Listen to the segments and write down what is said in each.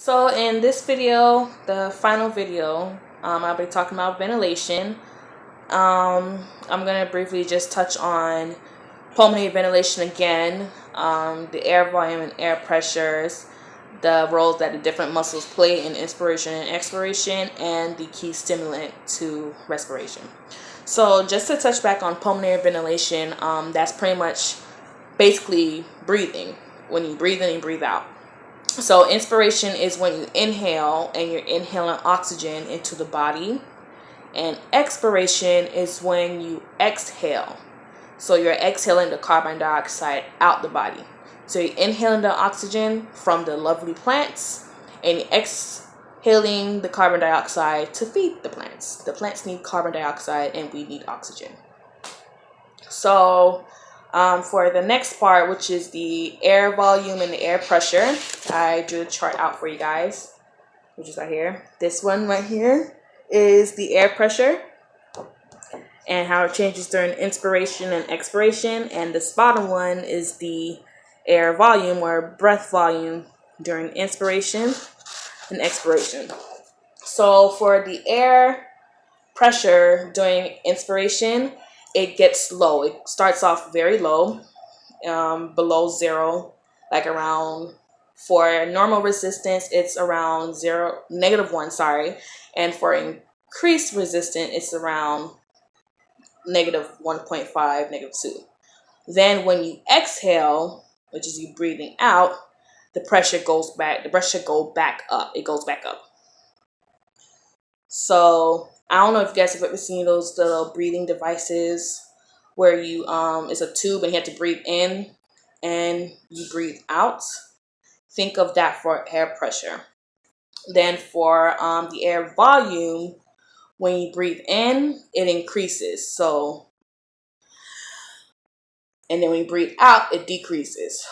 So in this video, the final video, I'll be talking about ventilation. I'm going to briefly just touch on pulmonary ventilation again, the air volume and air pressures, the roles that the different muscles play in inspiration and expiration, and the key stimulant to respiration. So just to touch back on pulmonary ventilation, that's pretty much basically breathing. When you breathe in and breathe out. So inspiration is when you inhale and you're inhaling oxygen into the body. And expiration is when you exhale. So you're exhaling the carbon dioxide out the body. So you're inhaling the oxygen from the lovely plants and you're exhaling the carbon dioxide to feed the plants. The plants need carbon dioxide and we need oxygen. So for the next part, which is the air volume and the air pressure, I drew a chart out for you guys, which is right here. This one right here is the air pressure and how it changes during inspiration and expiration. And this bottom one is the air volume or breath volume during inspiration and expiration. So for the air pressure during inspiration, it gets low. It starts off very low, below zero, like around, for normal resistance, it's around -1, and for increased resistance, it's around -1.5, -2. Then when you exhale, which is you breathing out, the pressure goes back. The pressure goes back up. It goes back up. So I don't know if you guys have ever seen those little breathing devices where you it's a tube and you have to breathe in and you breathe out. Think of that for air pressure. Then for the air volume, when you breathe in, it increases. So, and then when you breathe out, it decreases.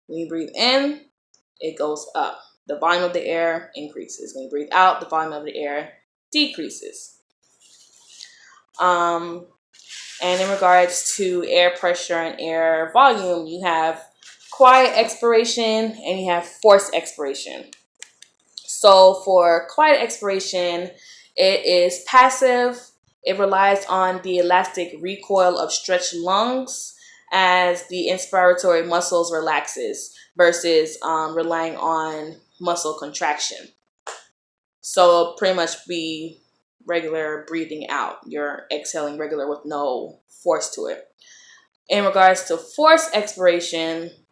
When you breathe in, it goes up. The volume of the air increases. When you breathe out, the volume of the air decreases. And in regards to air pressure and air volume, you have quiet expiration and you have forced expiration. So for quiet expiration, it is passive. It relies on the elastic recoil of stretched lungs as the inspiratory muscles relaxes versus relying on muscle contraction. So pretty much be regular breathing out. You're exhaling regular with no force to it. In regards to forced expiration,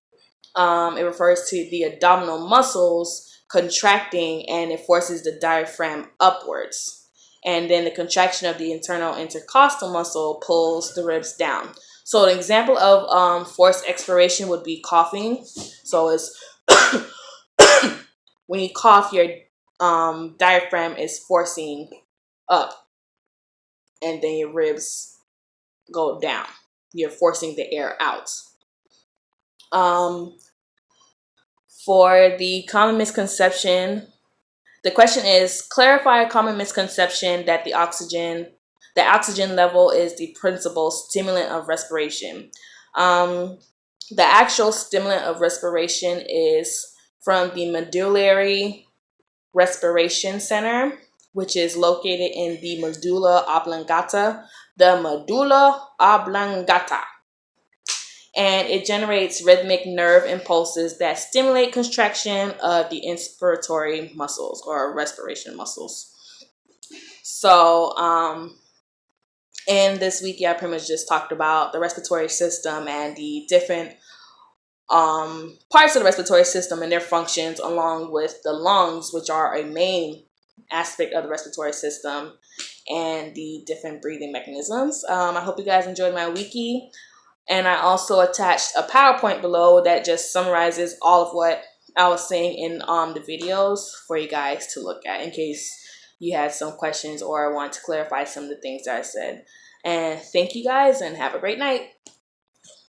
it refers to the abdominal muscles contracting and it forces the diaphragm upwards. And then the contraction of the internal intercostal muscle pulls the ribs down. So an example of forced expiration would be coughing. So it's when you cough, your diaphragm is forcing up and then your ribs go down. You're forcing the air out. For the common misconception, the question is, clarify a common misconception that the oxygen level is the principal stimulant of respiration. The actual stimulant of respiration is from the medullary respiration center, which is located in the medulla oblongata. The medulla oblongata. And it generates rhythmic nerve impulses that stimulate contraction of the inspiratory muscles or respiration muscles. So, in this week, I pretty much just talked about the respiratory system and the different parts of the respiratory system and their functions, along with the lungs, which are a main aspect of the respiratory system, and the different breathing mechanisms. I hope you guys enjoyed my wiki. And I also attached a PowerPoint below that just summarizes all of what I was saying in the videos for you guys to look at in case you had some questions or want to clarify some of the things that I said. And thank you guys and have a great night.